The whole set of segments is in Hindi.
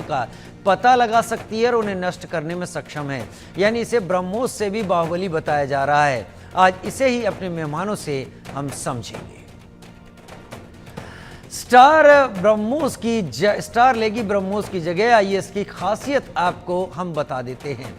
का पता लगा सकती है और उन्हें नष्ट करने में सक्षम है। यानी इसे ब्रह्मोस से भी बाहुबली बताया जा रहा है। आज इसे ही अपने मेहमानों से हम समझेंगे। स्टार लेगी ब्रह्मोस की जगह। आइए इसकी खासियत आपको हम बता देते हैं।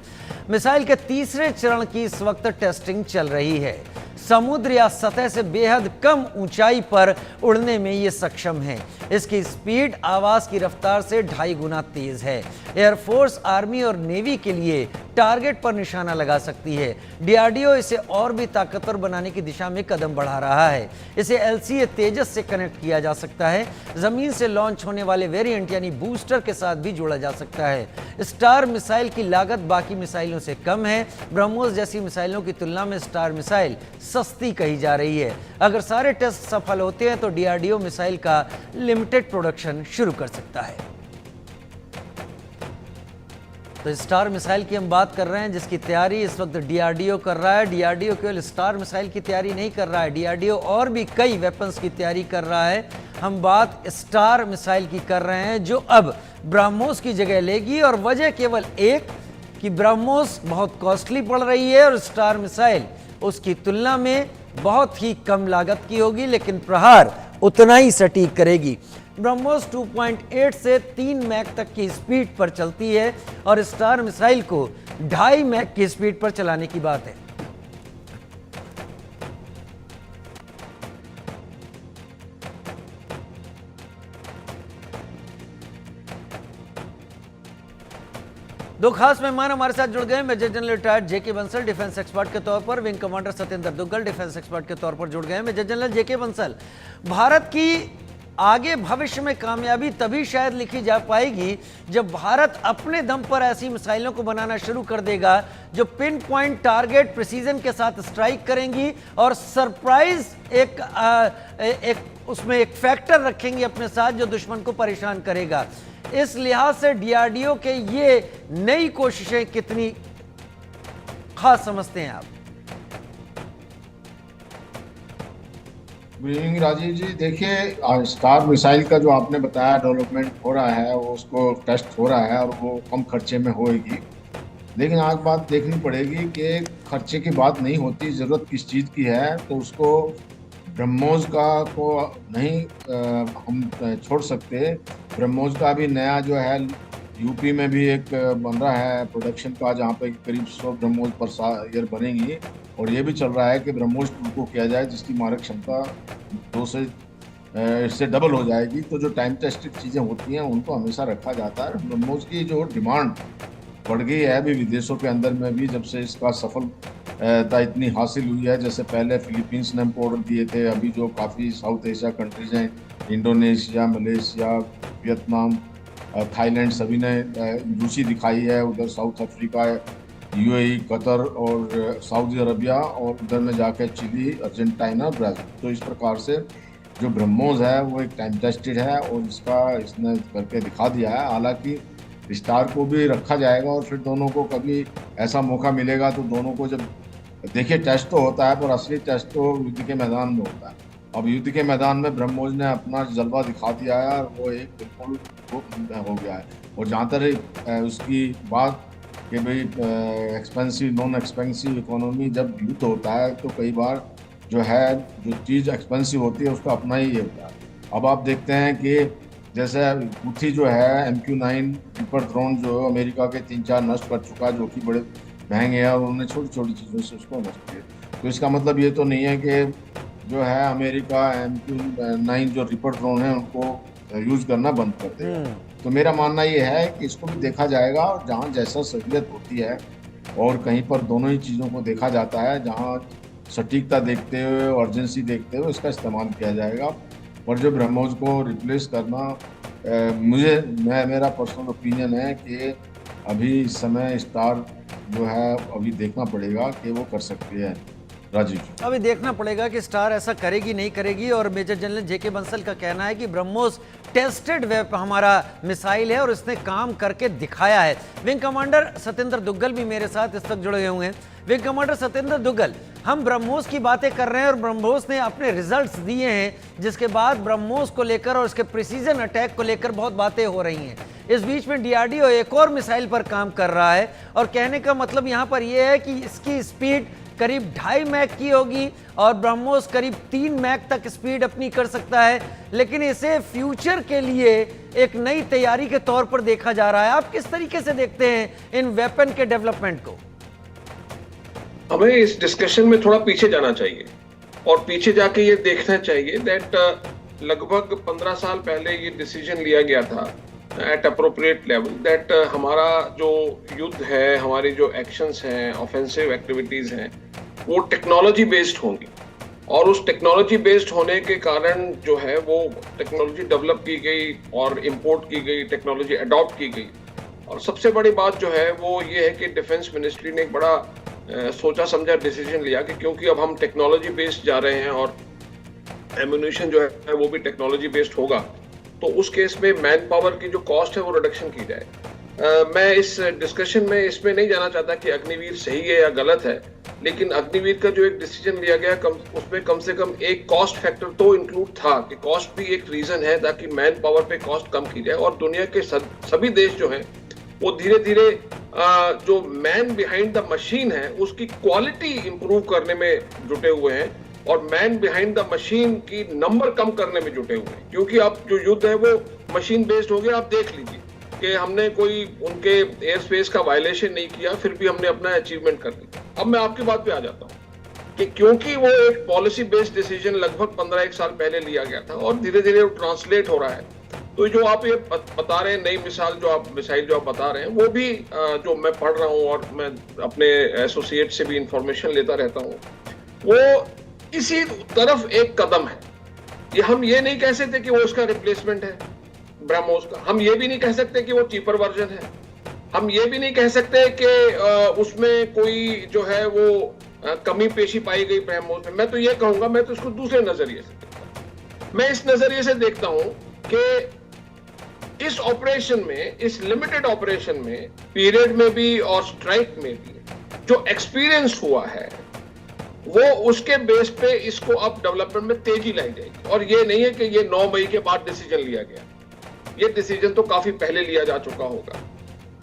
मिसाइल के तीसरे चरण की इस वक्त टेस्टिंग चल रही है। समुद्र या सतह से बेहद कम ऊंचाई पर उड़ने में यह सक्षम है। इसकी स्पीड आवाज की रफ्तार से 2.5 गुना तेज है। एयरफोर्स, आर्मी और नेवी के लिए टारगेट पर निशाना लगा सकती है। डीआरडीओ इसे और भी ताकतवर बनाने की दिशा में कदम बढ़ा रहा है। इसे एलसीए तेजस से कनेक्ट किया जा सकता है। जमीन से लॉन्च होने वाले वेरिएंट यानी बूस्टर के साथ भी जोड़ा जा सकता है। स्टार मिसाइल की लागत बाकी मिसाइलों से कम है। ब्रह्मोस जैसी मिसाइलों की तुलना में स्टार मिसाइल सस्ती कही जा रही है। अगर सारे टेस्ट सफल होते हैं तो डीआरडीओ मिसाइल का लिमिटेड प्रोडक्शन शुरू कर सकता है। तो स्टार मिसाइल की हम बात कर रहे हैं, जिसकी तैयारी इस वक्त डीआरडीओ कर रहा है। डीआरडीओ केवल स्टार मिसाइल की तैयारी नहीं कर रहा है, डीआरडीओ और भी कई वेपन्स की तैयारी कर रहा है। हम बात स्टार मिसाइल की कर रहे हैं जो अब ब्रह्मोस की जगह लेगी, और वजह केवल एक कि ब्रह्मोस बहुत कॉस्टली पड़ रही है और स्टार मिसाइल उसकी तुलना में बहुत ही कम लागत की होगी, लेकिन प्रहार उतना ही सटीक करेगी। ब्रह्मोस 2.8 से 3 मैक तक की स्पीड पर चलती है और स्टार मिसाइल को 2.5 मैक की स्पीड पर चलाने की बात है। दो खास मेहमान हमारे साथ जुड़ गए। मेजर जनरल रिटायर्ड जेके बंसल डिफेंस एक्सपर्ट के तौर पर, wing commander Satyendra Duggal defence expert के तौर पर जुड़ गए। मेजर जनरल जेके बंसल, भारत की आगे भविष्य में कामयाबी तभी शायद लिखी जा पाएगी जब भारत अपने दम पर ऐसी मिसाइलों को बनाना शुरू कर देगा जो पिन पॉइंट टारगेट प्रिसीजन के साथ स्ट्राइक करेंगी और सरप्राइज उसमें एक फैक्टर रखेंगे अपने साथ जो दुश्मन को परेशान करेगा। इस लिहाज से डीआरडीओ के ये नई कोशिशें कितनी खास समझते हैं आप? गुड इवनिंग राजीव जी। देखिए, स्टार मिसाइल का जो आपने बताया डेवलपमेंट हो रहा है, वो उसको टेस्ट हो रहा है और वो कम खर्चे में होएगी। लेकिन आज बात देखनी पड़ेगी कि खर्चे की बात नहीं होती, ज़रूरत किस चीज़ की है। तो उसको ब्रह्मोस का को नहीं हम छोड़ सकते। ब्रह्मोस का भी नया जो है यूपी में भी एक बन रहा है प्रोडक्शन का, जहाँ पे करीब 100 ब्रह्मोस पर ईयर बनेंगी। और ये भी चल रहा है कि ब्रह्मोस 2 को किया जाए, जिसकी मारक क्षमता 2 से इससे डबल हो जाएगी। तो जो टाइम टेस्टेड चीज़ें होती हैं उनको हमेशा रखा जाता है। ब्रह्मोस की जो डिमांड बढ़ गई है अभी विदेशों के अंदर में भी, जब से इसका सफलता इतनी हासिल हुई है। जैसे पहले फिलीपींस ने हमको ऑर्डर दिए थे, अभी जो काफ़ी साउथ एशिया कंट्रीज हैं, इंडोनेशिया, मलेशिया, वियतनाम, थाईलैंड, सभी ने रुचि दिखाई है। उधर साउथ अफ्रीका, यूएई, कतर और सऊदी अरबिया, और उधर में जाकर चिली, अर्जेंटीना, ब्राज़ील। तो इस प्रकार से जो ब्रह्मोस है वो एक टाइम टेस्टेड है और इसने करके दिखा दिया है। हालांकि स्टार को भी रखा जाएगा और फिर दोनों को कभी ऐसा मौका मिलेगा तो दोनों को जब देखिए, टेस्ट तो होता है पर असली टेस्ट तो युद्ध के मैदान में होता है। अब युद्ध के मैदान में ब्रह्मोस ने अपना जलवा दिखा दिया है और वो एक बिल्कुल हो गया है। और जहाँ तक उसकी बात कि भाई एक्सपेंसिव नॉन एक्सपेंसिव इकोनॉमी, जब युद्ध होता है तो कई बार जो चीज़ एक्सपेंसिव होती है उसका अपना ही होता है। अब आप देखते हैं कि जैसे हूथी जो है MQ-9 रिपर ड्रोन जो अमेरिका के 3-4 नष्ट कर चुका है, जो कि बड़े महंगे हैं, और उन्होंने छोटी छोटी चीज़ों से उसको नष्ट किया। तो इसका मतलब ये तो नहीं है कि जो है अमेरिका MQ-9 जो रिपर ड्रोन है उनको यूज़ करना बंद कर देगा। तो मेरा मानना ये है कि इसको भी देखा जाएगा, और जहाँ जैसा सहूलियत होती है और कहीं पर दोनों ही चीज़ों को देखा जाता है, जहाँ सटीकता देखते हुए, अर्जेंसी देखते हुए इसका इस्तेमाल किया जाएगा। और जो ब्रह्मोस को रिप्लेस करना, मेरा पर्सनल ओपिनियन है कि अभी इस समय स्टार जो है अभी देखना पड़ेगा कि वो कर सकती है। राजीव जी। अभी देखना पड़ेगा कि स्टार ऐसा करेगी नहीं करेगी। और मेजर जनरल जेके बंसल का कहना है कि ब्रह्मोस टेस्टेड हमारा मिसाइल है और इसने काम करके दिखाया है। विंग कमांडर सत्येंद्र दुग्गल भी मेरे साथ इस वक्त जुड़े हुए हैं। विंग कमांडर सत्येंद्र दुग्गल, हम ब्रह्मोस की बातें कर रहे हैं और ब्रह्मोस ने अपने रिजल्ट्स दिए हैं, जिसके बाद ब्रह्मोस को लेकर और इसके प्रिसीजन अटैक को लेकर बहुत बातें हो रही हैं। इस बीच में डीआरडीओ एक और मिसाइल पर काम कर रहा है और कहने का मतलब यहाँ पर यह है कि इसकी स्पीड करीब 2.5 मैक की होगी और ब्रह्मोस करीब 3 मैक तक स्पीड अपनी कर सकता है। लेकिन इसे फ्यूचर के लिए एक नई तैयारी के तौर पर देखा जा रहा है। आप किस तरीके से देखते हैं इन वेपन के डेवलपमेंट को? हमें इस डिस्कशन में थोड़ा पीछे जाना चाहिए और पीछे जाके ये देखना चाहिए दैट लगभग 15 साल पहले ये डिसीजन लिया गया था एट अप्रोप्रिएट लेवल दैट हमारा जो युद्ध है, हमारे जो एक्शंस हैं, ऑफेंसिव एक्टिविटीज हैं, वो टेक्नोलॉजी बेस्ड होंगी। और उस टेक्नोलॉजी बेस्ड होने के कारण जो है वो टेक्नोलॉजी डेवलप की गई और इंपोर्ट की गई, टेक्नोलॉजी अडॉप्ट की गई। और सबसे बड़ी बात जो है वो ये है कि डिफेंस मिनिस्ट्री ने एक बड़ा सोचा समझा डिसीजन लिया कि क्योंकि अब हम टेक्नोलॉजी बेस्ड जा रहे हैं और एम्यूनिशन जो है वो भी टेक्नोलॉजी बेस्ड होगा, तो उस केस में मैन पावर की जो कॉस्ट है वो रिडक्शन की जाए। मैं इस डिस्कशन में इसमें नहीं जाना चाहता कि अग्निवीर सही है या गलत है, लेकिन अग्निवीर का जो एक डिसीजन लिया गया उसमें कम से कम एक कॉस्ट फैक्टर तो इंक्लूड था कि कॉस्ट भी एक रीजन है ताकि मैन पावर पे कॉस्ट कम की जाए। और दुनिया के सभी देश जो हैं वो धीरे धीरे जो मैन बिहाइंड द मशीन है उसकी क्वालिटी इंप्रूव करने में जुटे हुए हैं और मैन बिहाइंड द मशीन की नंबर कम करने में जुटे हुए हैं। क्योंकि अब जो युद्ध है वो मशीन बेस्ड हो गया। आप देख लीजिए कि हमने कोई उनके एयर स्पेस का वायलेशन नहीं किया, फिर भी हमने अपना अचीवमेंट कर लिया। अब मैं आपकी बात पे आ जाता हूँ कि क्योंकि वो एक पॉलिसी बेस्ड डिसीजन लगभग 15-1 साल पहले लिया गया था और धीरे धीरे वो ट्रांसलेट हो रहा है, तो जो आप ये बता रहे हैं नई मिसाइल जो आप बता रहे हैं वो भी जो मैं पढ़ रहा हूँ और मैं अपने एसोसिएट से भी इंफॉर्मेशन लेता रहता हूँ, वो इसी तरफ एक कदम है। ये हम ये नहीं कह सकते कि वो उसका रिप्लेसमेंट है ब्रह्मोस का, हम ये भी नहीं कह सकते कि वो चीपर वर्जन है, हम ये भी नहीं कह सकते कि उसमें कोई जो है वो कमी पेशी पाई गई ब्रह्मोस में। मैं तो ये कहूंगा, मैं तो इसको दूसरे नजरिए से देखता हूं। मैं इस नजरिए से देखता हूं कि इस ऑपरेशन में, इस लिमिटेड ऑपरेशन में, पीरियड में भी और स्ट्राइक में भी जो एक्सपीरियंस हुआ है वो उसके बेस पे इसको अब डेवलपमेंट में तेजी लाई जाएगी। और ये नहीं है कि ये 9 मई के बाद डिसीजन लिया गया, ये डिसीजन तो काफी पहले लिया जा चुका होगा।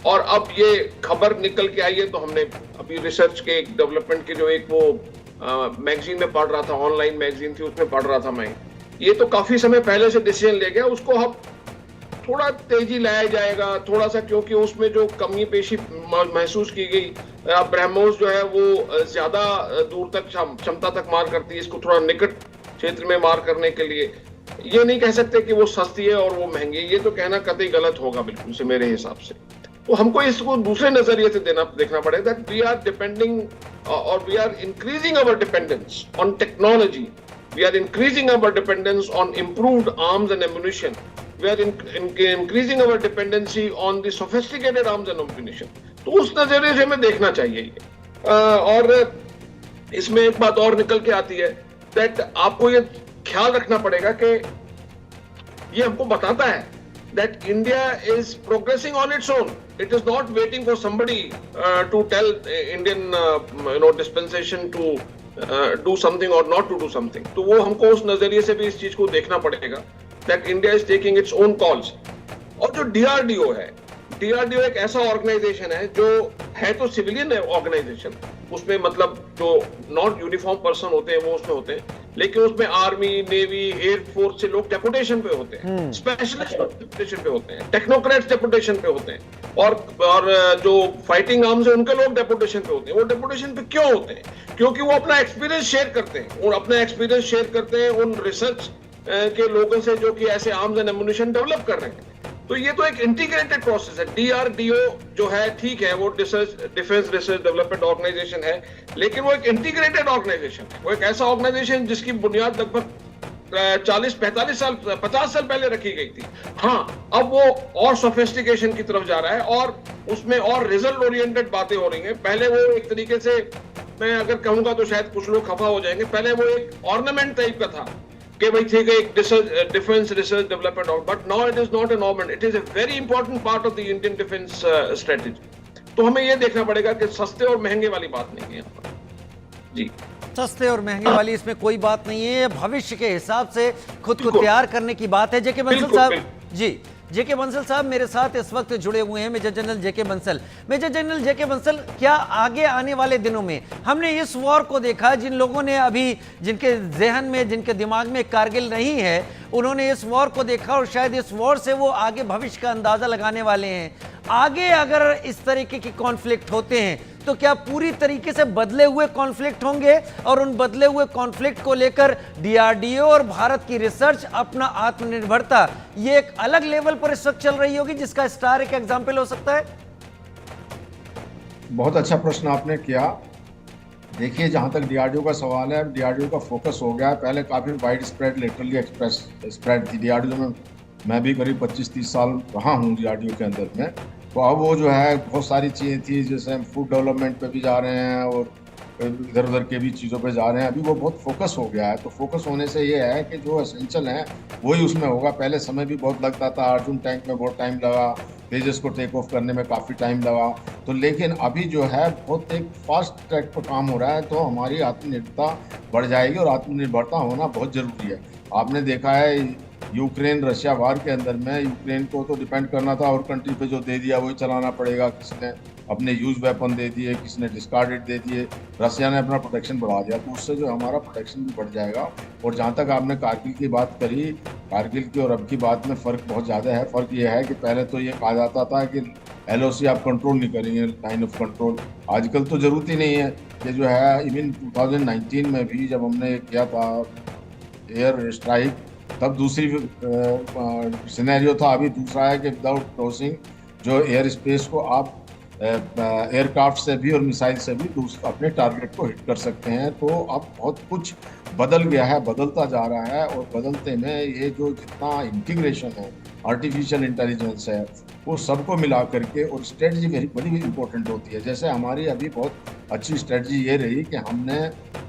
और अब ये खबर निकल के आई है तो हमने अभी रिसर्च के डेवलपमेंट के जो एक वो मैगजीन में पढ़ रहा था, ऑनलाइन मैगजीन थी उसमें पढ़ रहा था मैं, ये तो काफी समय पहले से डिसीजन ले गया, उसको अब थोड़ा तेजी लाया जाएगा थोड़ा सा, क्योंकि उसमें जो कमी पेशी महसूस की गई, ब्रह्मोस जो है वो ज्यादा दूर तक क्षमता तक मार करती है, इसको थोड़ा निकट क्षेत्र में मार करने के लिए ये नहीं कह सकते कि वो सस्ती है और वो महंगी है, ये तो कहना कतई गलत होगा बिल्कुल से मेरे हिसाब से। तो हमको इसको दूसरे नजरिए से देखना पड़ेगा दैट वी आर डिपेंडिंग और we are increasing our dependence on technology, we are increasing our dependence on improved arms and ammunition, we are increasing our dependency on the sophisticated arms and ammunition। तो उस नजरिए से हमें देखना चाहिए ये। और इसमें एक बात और निकल के आती है दैट आपको ये ख्याल रखना पड़ेगा कि ये हमको बताता है that India is progressing on its own. It is not waiting for somebody to tell Indian dispensation to do something or not to do something। तो वो हमको उस नजरिए से भी इस चीज को देखना पड़ेगा that India is taking its own calls। और जो DRDO है, DRDO एक ऐसा ऑर्गेनाइजेशन है जो है तो सिविलियन ऑर्गेनाइजेशन, उसमें मतलब जो नॉन यूनिफॉर्म पर्सन होते हैं वो उसमें होते हैं, लेकिन उसमें आर्मी, नेवी, एयरफोर्स से लोग डेपुटेशन पे होते हैं, स्पेशलिस्ट डेपुटेशन पे होते हैं, टेक्नोक्रेट्स डेपुटेशन पे होते हैं, और जो फाइटिंग आर्म्स है उनके लोग डेपुटेशन पे होते हैं। वो डेपुटेशन पे क्यों होते हैं? क्योंकि वो अपना एक्सपीरियंस शेयर करते हैं, और अपना एक्सपीरियंस शेयर करते हैं उन रिसर्च के लोगों से जो कि ऐसे आर्म्स एंड एम्यूनिशन डेवलप कर रहे हैं। तो ये तो एक इंटीग्रेटेड प्रोसेस है। DRDO जो है ठीक है, वो डिफेंस रिसर्च डेवलपमेंट ऑर्गेनाइजेशन है, लेकिन वो एक इंटीग्रेटेड ऑर्गेनाइजेशन है। वो एक ऐसा ऑर्गेनाइजेशन जिसकी बुनियाद लगभग 40-45 साल 50 साल पहले रखी गई थी। हाँ, अब वो और सोफिस्टिकेशन की तरफ जा रहा है और उसमें और रिजल्ट ओरिएंटेड बातें हो रही हैं। पहले वो एक तरीके से मैं अगर कहूंगा तो शायद कुछ लोग खफा हो जाएंगे, पहले वो एक ऑर्नामेंट टाइप का था कि भाई ठीक है एक defence research development, but now it is not an ornament, it is a very important part of the Indian defence strategy. तो हमें ये देखना पड़ेगा कि सस्ते और महंगे वाली बात नहीं है यहाँ पर। जी, सस्ते और महंगे वाली इसमें कोई बात नहीं है, भविष्य के हिसाब से खुद को तैयार करने की बात है। जेके बंसल साहब, जी जेके बंसल साहब मेरे साथ इस वक्त जुड़े हुए हैं, मेजर जनरल जेके बंसल। मेजर जनरल जेके बंसल, क्या आगे आने वाले दिनों में हमने इस वॉर को देखा, जिन लोगों ने अभी जिनके जहन में जिनके दिमाग में कारगिल नहीं है, उन्होंने इस वॉर को देखा और शायद इस वॉर से वो आगे भविष्य का अंदाजा लगाने वाले हैं। आगे अगर इस तरीके की कॉन्फ्लिक्ट होते हैं तो क्या पूरी तरीके से बदले हुए कॉन्फ्लिक्ट होंगे, और उन बदले हुए कॉन्फ्लिक्ट को लेकर डीआरडीओ और भारत की रिसर्च, अपना आत्मनिर्भरता, ये एक अलग लेवल पर इस वक्त चल रही होगी, जिसका स्टार एक एग्जाम्पल हो सकता है? बहुत अच्छा प्रश्न आपने किया। देखिए, जहाँ तक डीआरडीओ का सवाल है, डीआरडीओ का फोकस हो गया है। पहले काफ़ी wide spread, laterally express spread थी डीआरडीओ में। मैं भी करीब 25-30 साल रहा हूँ डीआरडीओ के अंदर में। तो अब वो जो है बहुत सारी चीज़ें थी, जैसे हम फूड डेवलपमेंट पे भी जा रहे हैं और इधर उधर के भी चीज़ों पे जा रहे हैं। अभी वो बहुत फोकस हो गया है। तो फोकस होने से ये है कि जो एसेंशियल है वही उसमें होगा। पहले समय भी बहुत लगता था, अर्जुन टैंक में बहुत टाइम लगा, तेजस को टेक ऑफ करने में काफ़ी टाइम लगा। तो लेकिन अभी जो है बहुत एक फास्ट ट्रैक पर काम हो रहा है, तो हमारी आत्मनिर्भरता बढ़ जाएगी, और आत्मनिर्भरता होना बहुत ज़रूरी है। आपने देखा है यूक्रेन रशिया वार के अंदर में, यूक्रेन को तो डिपेंड करना था और कंट्री पे जो दे दिया वही चलाना पड़ेगा। किसी ने अपने यूज वेपन दे दिए, किसी ने डिस्कार्डेड दे दिए, रशिया ने अपना प्रोटेक्शन बढ़ा दिया, तो उससे जो हमारा प्रोटेक्शन भी बढ़ जाएगा। और जहाँ तक आपने कारगिल की बात करी, कारगिल की और अब की बात में फ़र्क बहुत ज़्यादा है। फ़र्क ये है कि पहले तो ये कहा जाता था कि LOC आप कंट्रोल नहीं करेंगे, लाइन ऑफ कंट्रोल। आजकल तो ज़रूरत ही नहीं है। ये जो है इवन 2019 में भी जब हमने किया था एयर स्ट्राइक, तब दूसरी सिनेरियो था। अभी दूसरा है कि विदाउट क्रॉसिंग जो एयर स्पेस को आप एयरक्राफ्ट से भी और मिसाइल से भी अपने टारगेट को हिट कर सकते हैं। तो अब बहुत कुछ बदल गया है, बदलता जा रहा है। और बदलते में ये जो जितना इंटीग्रेशन है, आर्टिफिशियल इंटेलिजेंस है, वो सबको मिला करके, और स्ट्रेटजी बड़ी इंपॉर्टेंट होती है। जैसे हमारी अभी बहुत अच्छी स्ट्रेटजी ये रही कि हमने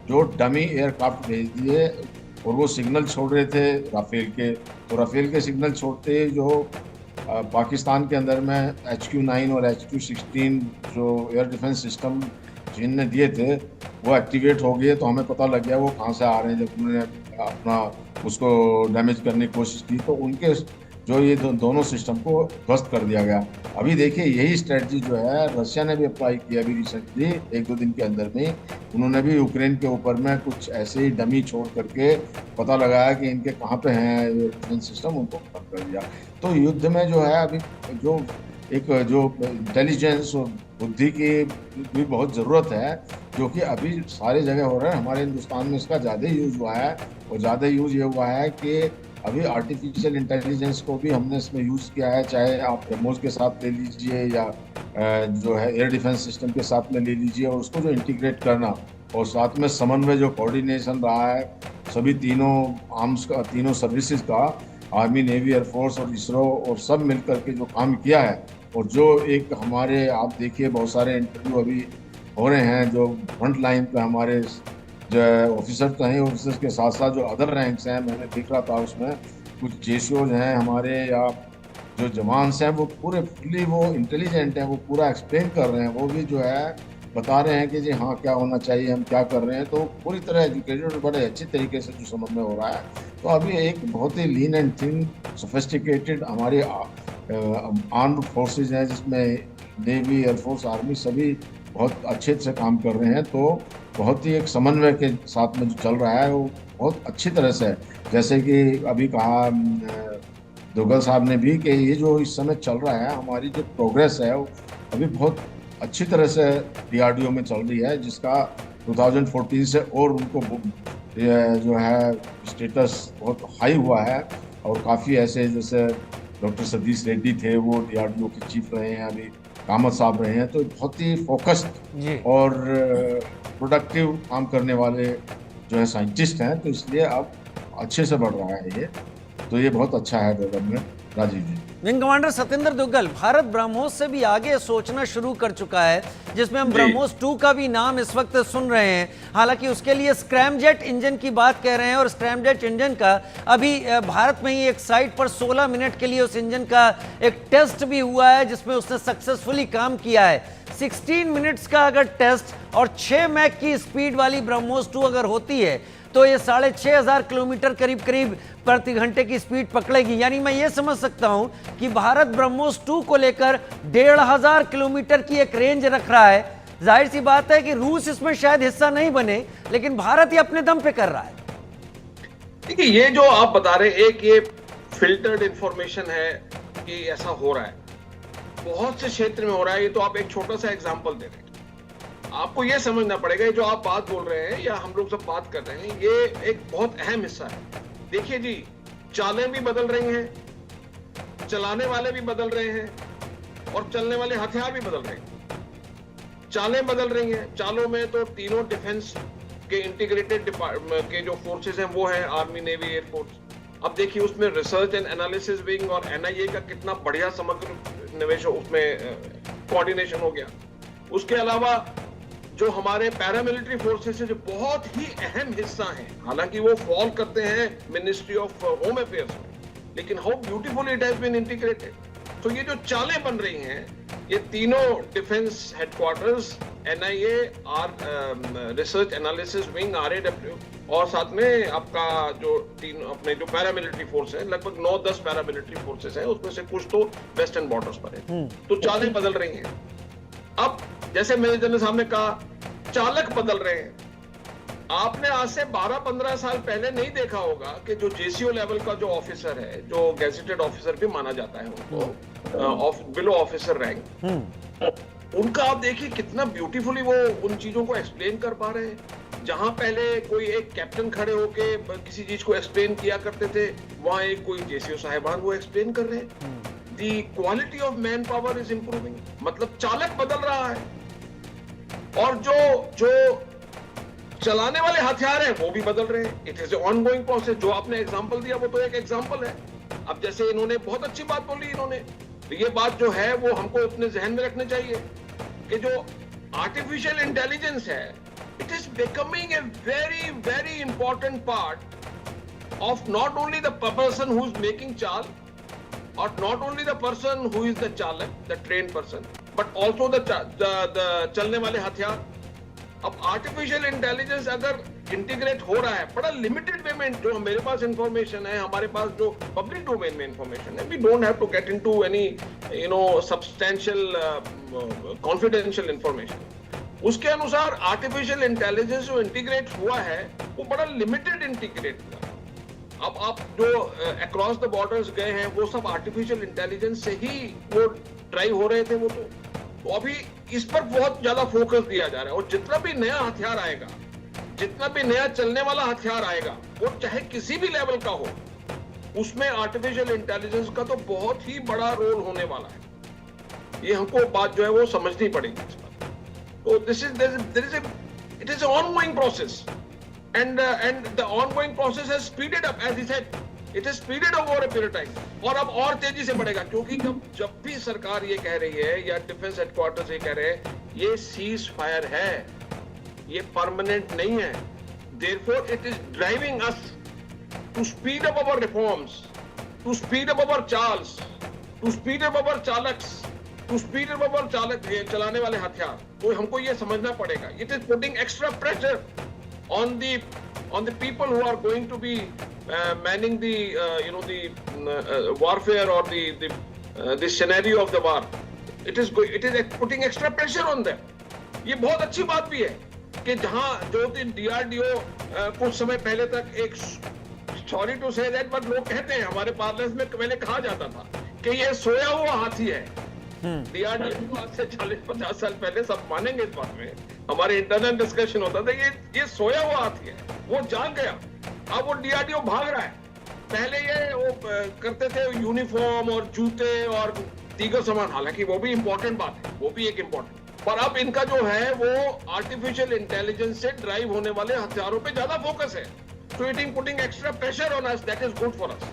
जो डमी एयरक्राफ्ट भेज दिए और वो सिग्नल छोड़ रहे थे राफेल के, तो राफेल के सिग्नल छोड़ते जो पाकिस्तान के अंदर में HQ-9 और HQ-16 जो एयर डिफेंस सिस्टम जिनने दिए थे वो एक्टिवेट हो गए। तो हमें पता लग गया वो कहाँ से आ रहे हैं। जब उन्होंने अपना उसको डैमेज करने की कोशिश की तो उनके जो ये दोनों सिस्टम को ध्वस्त कर दिया गया। अभी देखिए यही स्ट्रेटजी जो है रशिया ने भी अप्लाई किया अभी रिसेंटली 1-2 दिन के अंदर में। उन्होंने भी यूक्रेन के ऊपर में कुछ ऐसे ही डमी छोड़ करके पता लगाया कि इनके कहाँ पे हैं डिफेंस सिस्टम, उनको खत्म कर दिया। तो युद्ध में जो है अभी जो इंटेलिजेंस और बुद्धि की भी बहुत ज़रूरत है, जो कि अभी सारी जगह हो रहा है। हमारे हिंदुस्तान में इसका ज़्यादा यूज़ हुआ है, और ज़्यादा यूज़ ये हुआ है कि अभी आर्टिफिशियल इंटेलिजेंस को भी हमने इसमें यूज़ किया है। चाहे आप ब्रह्मोस के साथ ले लीजिए या जो है एयर डिफेंस सिस्टम के साथ में ले लीजिए, और उसको जो इंटीग्रेट करना और साथ में समन्वय, जो कोऑर्डिनेशन रहा है सभी तीनों आर्म्स का, तीनों सर्विसेज का, आर्मी, नेवी, एयरफोर्स और इसरो, और सब मिल करके जो काम किया है। और जो एक हमारे आप देखिए बहुत सारे इंटरव्यू अभी हो रहे हैं, जो फ्रंट लाइन पे हमारे जो ऑफिसर तो हैं, ऑफिसर्स के साथ साथ जो अदर रैंक्स हैं, मैंने देख रहा था उसमें कुछ जेसीओज हैं हमारे, या जो जवान्स हैं, वो पूरे फुल्ली वो इंटेलिजेंट हैं, वो पूरा एक्सप्लेन कर रहे हैं। वो भी जो है बता रहे हैं कि जी हाँ क्या होना चाहिए, हम क्या कर रहे हैं। तो पूरी तरह एजुकेटेड और बड़े अच्छे तरीके से जो समझ में हो रहा है। तो अभी एक बहुत ही लीन एंड थिन सोफिस्टिकेटेड हमारी आर्म्ड फोर्सेज हैं, जिसमें नेवी, एयरफोर्स, आर्मी सभी बहुत अच्छे से काम कर रहे हैं। तो बहुत ही एक समन्वय के साथ में जो चल रहा है वो बहुत अच्छी तरह से है। जैसे कि अभी कहा दोगल साहब ने भी कि ये जो इस समय चल रहा है, हमारी जो प्रोग्रेस है वो अभी बहुत अच्छी तरह से डीआरडीओ में चल रही है, जिसका 2014 से और उनको जो है स्टेटस बहुत हाई हुआ है। और काफ़ी ऐसे जैसे डॉक्टर सतीश रेड्डी थे, वो डीआरडीओ के चीफ रहे हैं, अभी कामत साहब रहे हैं। तो बहुत ही फोकस्ड और प्रोडक्टिव काम करने वाले जो है साइंटिस्ट हैं। तो इसलिए अब अच्छे से बढ़ रहा है ये, तो ये बहुत अच्छा है डेवलपमेंट। राजीव जी। विंग कमांडर सतेंद्र दुग्गल, भारत ब्रह्मोस से भी आगे सोचना शुरू कर चुका है, जिसमें हम ब्रह्मोस 2 का भी नाम इस वक्त सुन रहे हैं। हालांकि उसके लिए स्क्रैमजेट इंजन की बात कह रहे हैं और स्क्रैमजेट इंजन का अभी भारत में ही एक साइट पर 16 मिनट के लिए उस इंजन का एक टेस्ट भी हुआ है, जिसमें उसने सक्सेसफुली काम किया है। 16 मिनट्स का अगर टेस्ट और 6 मैक की स्पीड वाली ब्रह्मोस 2 अगर होती है तो ये 6,500 किलोमीटर करीब करीब प्रति घंटे की स्पीड पकड़ेगी। यानी मैं ये समझ सकता हूं कि भारत ब्रह्मोस 2 को लेकर 1,500 किलोमीटर की एक रेंज रख रहा है। जाहिर सी बात है कि रूस इसमें शायद हिस्सा नहीं बने, लेकिन भारत ये अपने दम पे कर रहा है। देखिए, ये जो आप बता रहे, एक ये फिल्टर्ड इंफॉर्मेशन है कि ऐसा हो रहा है, बहुत से क्षेत्र में हो रहा है। ये तो आप एक छोटा सा एग्जांपल दे रहे हैं। आपको ये समझना पड़ेगा, ये जो आप बात बोल रहे हैं या हम लोग सब बात कर रहे हैं, ये एक बहुत अहम हिस्सा है। देखिए जी, चालें भी बदल रही हैं, चलाने वाले भी बदल रहे हैं और चलने वाले हथियार भी बदल रहे हैं। चालें बदल रही हैं, चालों में तो तीनों डिफेंस के इंटीग्रेटेड के जो फोर्सेस हैं वो हैं, आर्मी, नेवी, एयरफोर्स। अब देखिए, उसमें रिसर्च एंड एनालिसिस विंग और एनआईए का कितना बढ़िया समग्र निवेश, उसमें कोऑर्डिनेशन हो गया। उसके अलावा जो हमारे पैरामिलिट्री फोर्सेस है, जो बहुत ही अहम हिस्सा हैं, हालांकि वो फॉल करते हैं मिनिस्ट्री ऑफ होम अफेयर्स में, लेकिन how beautifully it has been integrated. तो ये जो चालें बन रही हैं, ये तीनों defence headquarters, NIA, research analysis wing, RAW, और साथ में आपका जो तीन अपने जो पैरामिलिट्री फोर्स है, लगभग 9-10 पैरामिलिट्री फोर्सेस हैं, उसमें से कुछ तो वेस्टर्न बॉर्डर्स पर है। तो चालें बदल रही हैं। अब जैसे मेजर जनरल साहब ने कहा, चालक बदल रहे हैं। आपने आज से 12-15 साल पहले नहीं देखा होगा कि जो जेसीओ लेवल का जो ऑफिसर है, जो गैजेटेड ऑफिसर भी माना जाता है उनको, बिलो ऑफिसर रैंक, उनका आप देखिए कितना ब्यूटीफुली वो उन चीजों को एक्सप्लेन कर पा रहे हैं। जहां पहले कोई एक कैप्टन खड़े होके किसी चीज को एक्सप्लेन किया करते थे, वहां एक कोई जेसीओ साहिबान वो एक्सप्लेन कर रहे हैं। The quality of manpower is improving। मतलब चालक बदल रहा है और जो चलाने वाले हथियार हैं वो भी बदल रहे हैं। It is ongoing process. जो आपने एग्जांपल दिया वो तो एक एग्जांपल है। अब जैसे इन्होंने बहुत अच्छी बात बोली, इन्होंने तो ये बात जो है वो हमको अपने जहन में रखनी चाहिए कि जो आर्टिफिशियल इंटेलिजेंस है, it is becoming a very very important part of not only the person who is making चाल, or not only the person who is the चालक, the trained person, but also the चलने वाले हथियार। अब आर्टिफिशियल इंटेलिजेंस अगर इंटीग्रेट हो रहा है बड़ा लिमिटेड वे में, जो मेरे पास इंफॉर्मेशन है, हमारे पास जो पब्लिक डोमेन में इंफॉर्मेशन है, we don't have to get into any substantial confidential information. उसके अनुसार आर्टिफिशियल इंटेलिजेंस जो इंटीग्रेट हुआ है वो बड़ा लिमिटेड इंटीग्रेट हुआ है। अब आप जो अक्रॉस द बॉर्डर्स गए हैं, वो सब आर्टिफिशियल इंटेलिजेंस से ही वो ड्राइव हो रहे थे। वो तो अभी इस पर बहुत ज्यादा फोकस दिया जा रहा है। और जितना भी नया हथियार आएगा, जितना भी नया चलने वाला हथियार आएगा, वो चाहे किसी भी लेवल का हो, उसमें आर्टिफिशियल इंटेलिजेंस का तो बहुत ही बड़ा रोल होने वाला है। ये हमको बात जो है वो समझनी पड़ेगी इस पर। तो it is ongoing process. And the ongoing process has speeded up, as he said, it has speeded up over a period of time। और अब और तेजी से बढ़ेगा, क्योंकि जब भी सरकार ये कह रही है या डिफेंस हेडक्वार्टर्स ये कह रहे हैं, ये सीज फायर है, ये परमानेंट नहीं है। Therefore, it is driving us to speed up our reforms, to speed up our Charles, to speed up our चालक्स, to speed up our चालक चलाने वाले हथियार। तो हमको ये समझना पड़ेगा, it is putting extra pressure on the people who are going to be manning the warfare or the scenario of the war। It is putting extra pressure on them। ये बहुत अच्छी बात भी है कि जहां जो DRDO कुछ समय पहले तक एक, sorry to say that, but लोग कहते हैं, हमारे पार्लमेंट में पहले कहा जाता था कि ये सोया हुआ हाथी है। DRDO आज से 40-50 साल पहले, सब मानेंगे इस बात में, हमारे इंटरनल डिस्कशन होता था, ये सोया हुआ हाथी है, वो जाग गया। अब वो DRDO भाग रहा है। पहले ये वो करते थे यूनिफॉर्म और जूते और दीगर सामान, हालांकि वो भी इंपॉर्टेंट बात है, वो भी एक इंपॉर्टेंट, पर अब इनका जो है वो आर्टिफिशियल इंटेलिजेंस से ड्राइव होने वाले हथियारों पे ज्यादा फोकस है। So it is putting extra pressure on us, that is good for us।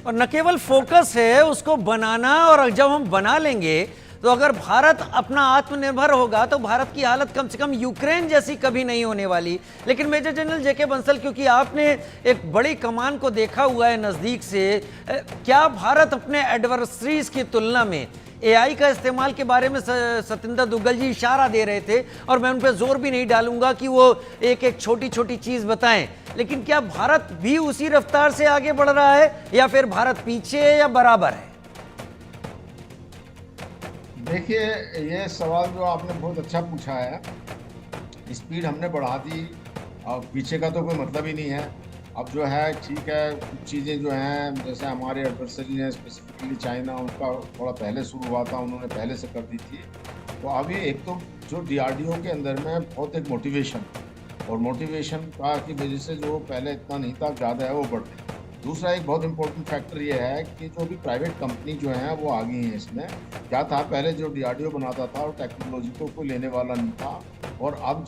और न केवल फोकस है उसको बनाना, और जब हम बना लेंगे तो अगर भारत अपना आत्मनिर्भर होगा तो भारत की हालत कम से कम यूक्रेन जैसी कभी नहीं होने वाली। लेकिन मेजर जनरल जेके बंसल, क्योंकि आपने एक बड़ी कमान को देखा हुआ है नज़दीक से, क्या भारत अपने एडवर्सरीज की तुलना में एआई का इस्तेमाल के बारे में सतिंदर दुग्गल जी इशारा दे रहे थे, और मैं उन पर जोर भी नहीं डालूंगा कि वो एक एक छोटी छोटी चीज़ बताएं, लेकिन क्या भारत भी उसी रफ्तार से आगे बढ़ रहा है या फिर भारत पीछे है या बराबर है? देखिए, ये सवाल जो आपने बहुत अच्छा पूछा है। स्पीड हमने बढ़ा दी, अब पीछे का तो कोई मतलब ही नहीं है। अब जो है ठीक है, कुछ चीज़ें जो हैं जैसे हमारे एडवर्सरी हैं, स्पेसिफिकली चाइना, उनका थोड़ा पहले शुरू हुआ था, उन्होंने पहले से कर दी थी। तो अभी एक तो जो डीआरडीओ के अंदर में बहुत एक मोटिवेशन, और मोटिवेशन का की वजह से जो पहले इतना नहीं था, ज़्यादा है, वो बढ़ रही है। दूसरा एक बहुत इंपॉर्टेंट फैक्टर ये है कि जो भी प्राइवेट कंपनी जो हैं वो आ गई हैं इसमें। क्या था, पहले जो डीआरडीओ बनाता था और टेक्नोलॉजी को कोई लेने वाला नहीं था, और अब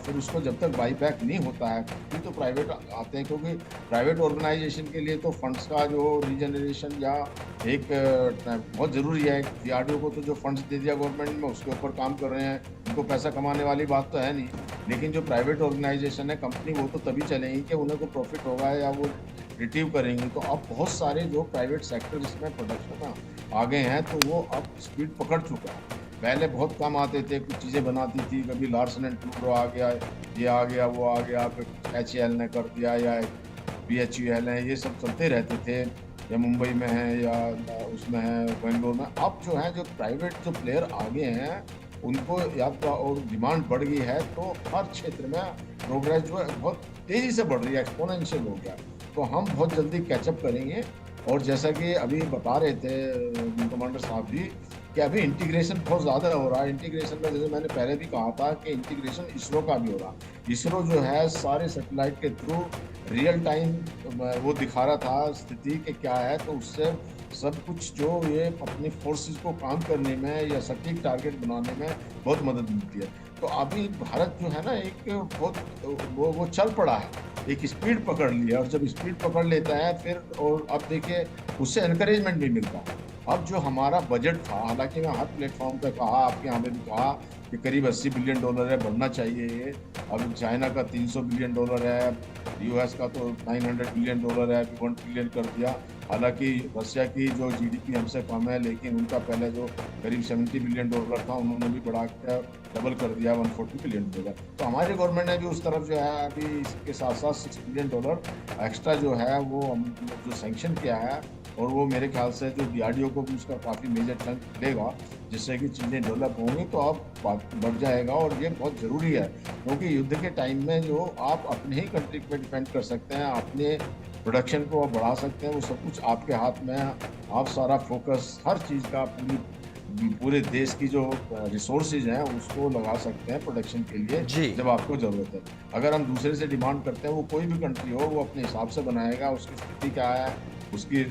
फिर उसको जब तक बाई बैक नहीं होता है फिर तो प्राइवेट आते हैं, क्योंकि प्राइवेट ऑर्गेनाइजेशन के लिए तो फंड्स का जो रीजनरेशन या एक बहुत ज़रूरी है। डीआरडीओ को तो जो फंड्स दे दिया गवर्नमेंट में, उसके ऊपर काम कर रहे हैं, उनको पैसा कमाने वाली बात तो है नहीं। लेकिन जो प्राइवेट ऑर्गेनाइजेशन है, कंपनी, वो तो तभी चलेंगी कि उन्हें को प्रॉफिट होगा या वो रिट्रीव करेंगी। तो अब बहुत सारे जो प्राइवेट सेक्टर इसमें प्रोडक्शन में आ गए हैं, तो वो अब स्पीड पकड़ चुका है। पहले बहुत कम आते थे, कुछ चीज़ें बनाती थी, कभी लार्सन एंड टूब्रो आ गया, ये आ गया, वो आ गया, फिर HAL ने कर दिया, या BHEL है, ये सब चलते रहते थे, या मुंबई में है या उसमें है बेंगलोर में। अब जो है, जो प्राइवेट जो प्लेयर आ गए हैं, उनको या तो और डिमांड बढ़ गई है, तो हर क्षेत्र में प्रोग्रेस जो है बहुत तेज़ी से बढ़ रही है, एक्सपोनेंशियल हो गया। तो हम बहुत जल्दी कैचअप करेंगे। और जैसा कि अभी बता रहे थे कमांडर साहब भी, कि अभी इंटीग्रेशन बहुत ज़्यादा हो रहा है। इंटीग्रेशन में जैसे मैंने पहले भी कहा था कि इंटीग्रेशन इसरो का भी हो रहा है। इसरो जो है सारे सैटेलाइट के थ्रू रियल टाइम वो दिखा रहा था स्थिति कि क्या है, तो उससे सब कुछ जो ये अपनी फोर्सेस को काम करने में या सटीक टारगेट बनाने में बहुत मदद मिलती है। तो अभी भारत जो है ना, एक बहुत वो चल पड़ा है, एक स्पीड पकड़ लिया, और जब स्पीड पकड़ लेता है फिर, और अब देखिए उससे एनकरेजमेंट भी मिलता है। अब जो हमारा बजट था, हालांकि मैं हर प्लेटफॉर्म पे कहा, आपके यहाँ पे भी कहा कि करीब $80 बिलियन है, बढ़ना चाहिए ये। अब चाइना का $300 बिलियन है, US का तो $900 बिलियन है, 1 ट्रिलियन कर दिया। हालांकि रशिया की जो GDP हमसे कम है, लेकिन उनका पहले जो करीब $70 बिलियन था, उन्होंने भी बढ़ा कर डबल कर दिया, $140 बिलियन। तो हमारी गवर्नमेंट ने भी उस तरफ जो है अभी इसके साथ साथ $6 बिलियन एक्स्ट्रा जो है वो जो सैंक्शन किया है, और वो मेरे ख्याल से जो डीआरडीओ को भी उसका काफ़ी मेजर चंक मिलेगा, जिससे कि चीज़ें डेवलप होंगी, तो अब बात बढ़ जाएगा। और ये बहुत ज़रूरी है, क्योंकि युद्ध के टाइम में जो आप अपने ही कंट्री पे डिपेंड कर सकते हैं, अपने प्रोडक्शन को आप बढ़ा सकते हैं, वो सब कुछ आपके हाथ में है। आप सारा फोकस हर चीज़ का पूरे देश की जो रिसोर्सेज हैं उसको लगा सकते हैं प्रोडक्शन के लिए, जब आपको ज़रूरत है। अगर हम दूसरे से डिमांड करते हैं, वो कोई भी कंट्री हो, वो अपने हिसाब से बनाएगा, उसकी स्थिति क्या है, उसकी